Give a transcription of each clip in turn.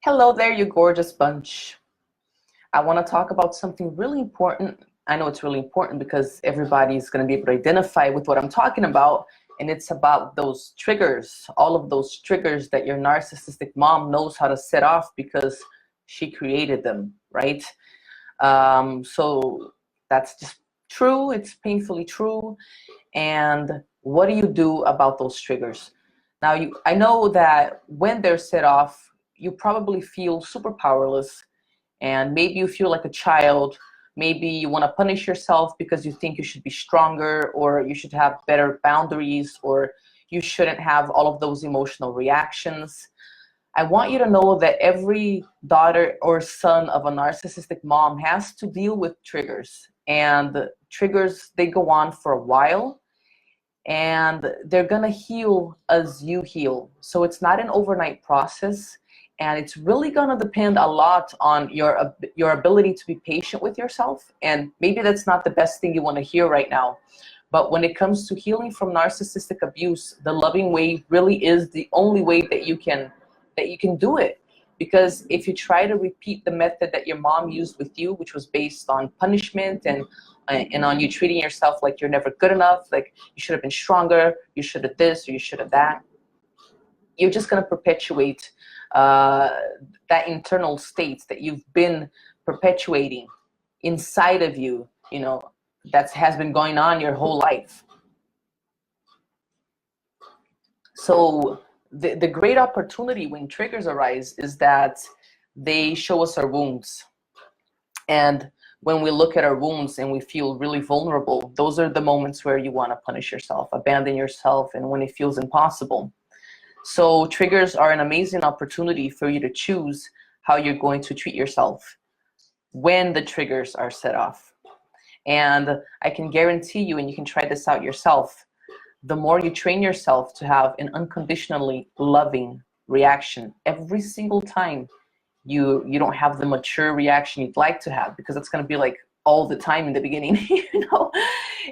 Hello there, you gorgeous bunch. I want to talk about something really important. I know it's really important because everybody's going to be able to identify with what I'm talking about, and it's about those triggers, all of those triggers that your narcissistic mom knows how to set off because she created them, right? So that's just true. It's painfully true. And what do you do about those triggers? Now, I know that when they're set off, you probably feel super powerless, and maybe you feel like a child. Maybe you want to punish yourself because you think you should be stronger, or you should have better boundaries, or you shouldn't have all of those emotional reactions. I want you to know that every daughter or son of a narcissistic mom has to deal with triggers, and triggers, they go on for a while, and they're gonna heal as you heal. So it's not an overnight process, and it's really gonna depend a lot on your ability to be patient with yourself. And maybe that's not the best thing you want to hear right now, but when it comes to healing from narcissistic abuse, the loving way really is the only way that you can do it. Because if you try to repeat the method that your mom used with you, which was based on punishment and on you treating yourself like you're never good enough, like you should have been stronger, you should have this, or you should have that, you're just going to perpetuate that internal state that you've been perpetuating inside of you, that has been going on your whole life. So the great opportunity when triggers arise is that they show us our wounds. And when we look at our wounds and we feel really vulnerable, those are the moments where you want to punish yourself, abandon yourself, and when it feels impossible. So triggers are an amazing opportunity for you to choose how you're going to treat yourself when the triggers are set off. And I can guarantee you, and you can try this out yourself, the more you train yourself to have an unconditionally loving reaction every single time you don't have the mature reaction you'd like to have, because it's going to be like all the time in the beginning,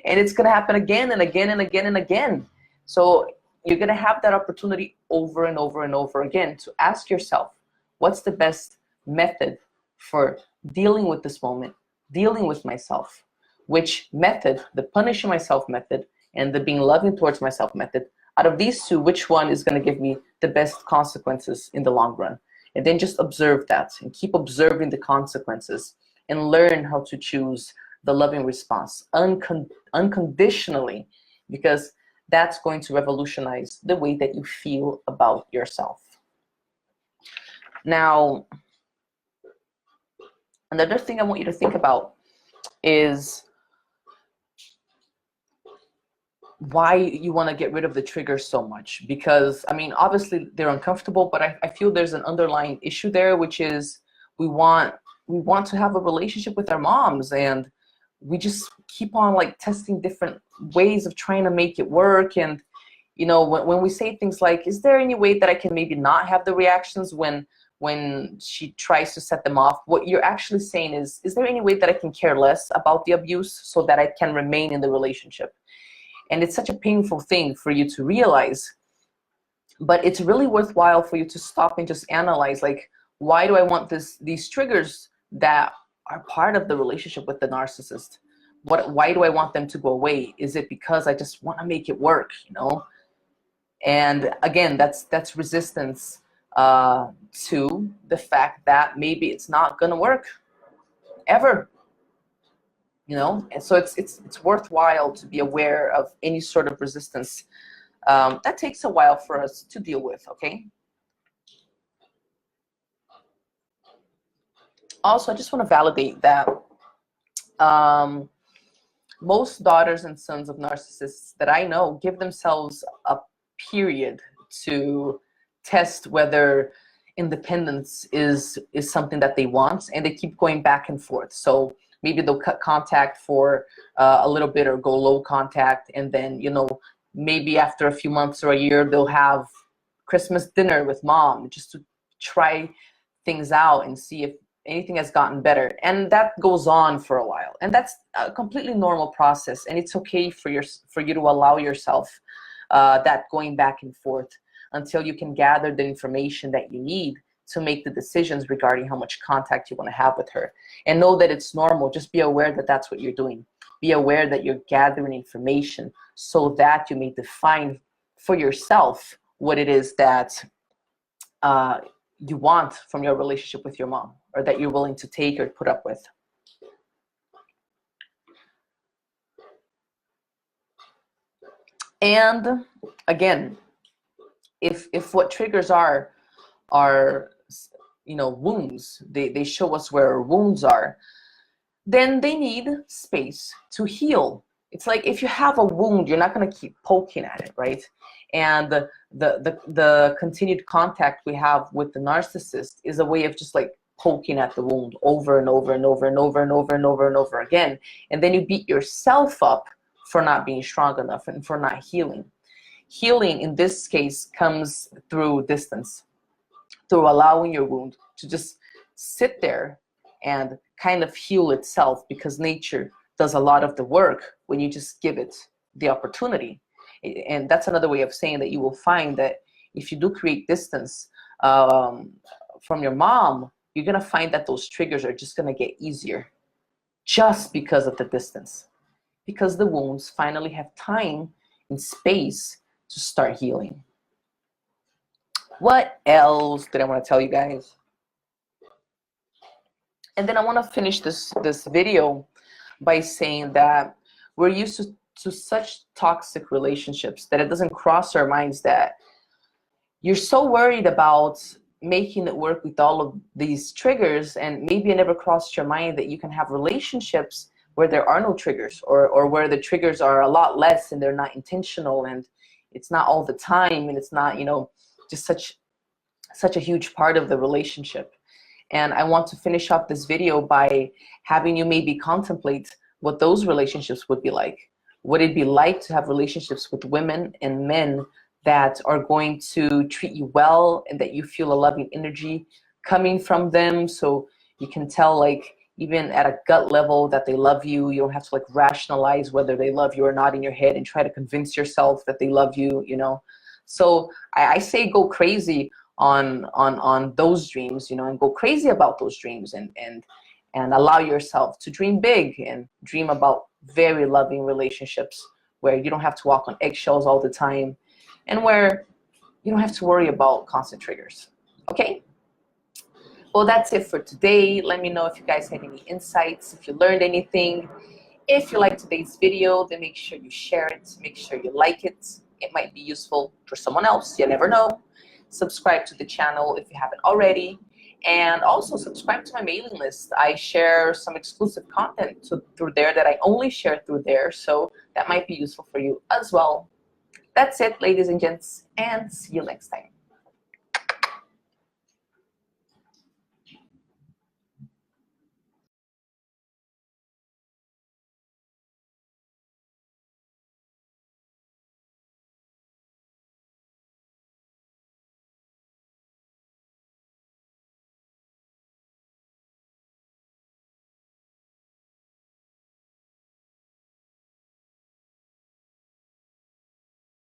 and it's going to happen again and again and again and again. So you're going to have that opportunity over and over and over again to ask yourself, what's the best method for dealing with this moment, dealing with myself? Which method, the punishing myself method and the being loving towards myself method, out of these two, which one is going to give me the best consequences in the long run? And then just observe that and keep observing the consequences and learn how to choose the loving response unconditionally, because that's going to revolutionize the way that you feel about yourself. Now, another thing I want you to think about is why you want to get rid of the triggers so much. Because, I mean, obviously they're uncomfortable, but I feel there's an underlying issue there, which is we want to have a relationship with our moms, and we just keep on like testing different ways of trying to make it work. And when we say things like, is there any way that I can maybe not have the reactions when she tries to set them off, what you're actually saying is there any way that I can care less about the abuse so that I can remain in the relationship? And it's such a painful thing for you to realize, but it's really worthwhile for you to stop and just analyze, like, why do I want these triggers that are part of the relationship with the narcissist? Why do I want them to go away? Is it because I just want to make it work, And again, that's resistance to the fact that maybe it's not gonna work ever, And so it's worthwhile to be aware of any sort of resistance. That takes a while for us to deal with, okay? Also, I just want to validate that most daughters and sons of narcissists that I know give themselves a period to test whether independence is something that they want, and they keep going back and forth. So maybe they'll cut contact for a little bit or go low contact, and then maybe after a few months or a year they'll have Christmas dinner with mom just to try things out and see if anything has gotten better. And that goes on for a while, and that's a completely normal process, and it's okay for you to allow yourself that going back and forth until you can gather the information that you need to make the decisions regarding how much contact you want to have with her. And know that it's normal. Just be aware that that's what you're doing. Be aware that you're gathering information so that you may define for yourself what it is that you want from your relationship with your mom, or that you're willing to take or put up with. And again, if what triggers are wounds, they show us where our wounds are, then they need space to heal. It's like if you have a wound, you're not going to keep poking at it, right? And the continued contact we have with the narcissist is a way of just like poking at the wound over and over and over and over and over and over and over again. And then you beat yourself up for not being strong enough and for not healing. Healing in this case comes through distance, through allowing your wound to just sit there and kind of heal itself, because nature does a lot of the work when you just give it the opportunity. And that's another way of saying that you will find that if you do create distance from your mom, you're going to find that those triggers are just going to get easier just because of the distance, because the wounds finally have time and space to start healing. What else did I want to tell you guys? And then I want to finish this video by saying that we're used to such toxic relationships that it doesn't cross our minds that you're so worried about making it work with all of these triggers, and maybe it never crossed your mind that you can have relationships where there are no triggers, or where the triggers are a lot less and they're not intentional, and it's not all the time, and it's not, just such a huge part of the relationship. And I want to finish up this video by having you maybe contemplate what those relationships would be like. Would it be like to have relationships with women and men that are going to treat you well, and that you feel a loving energy coming from them, so you can tell, like, even at a gut level that they love you. You don't have to like rationalize whether they love you or not in your head and try to convince yourself that they love you, So I say go crazy on those dreams, and go crazy about those dreams, and allow yourself to dream big and dream about very loving relationships where you don't have to walk on eggshells all the time, and where you don't have to worry about constant triggers. Okay? Well, that's it for today. Let me know if you guys had any insights, if you learned anything. If you liked today's video, then make sure you share it. Make sure you like it. It might be useful for someone else. You never know. Subscribe to the channel if you haven't already. And also subscribe to my mailing list. I share some exclusive content through there that I only share through there. So that might be useful for you as well. That's it, ladies and gents, and see you next time.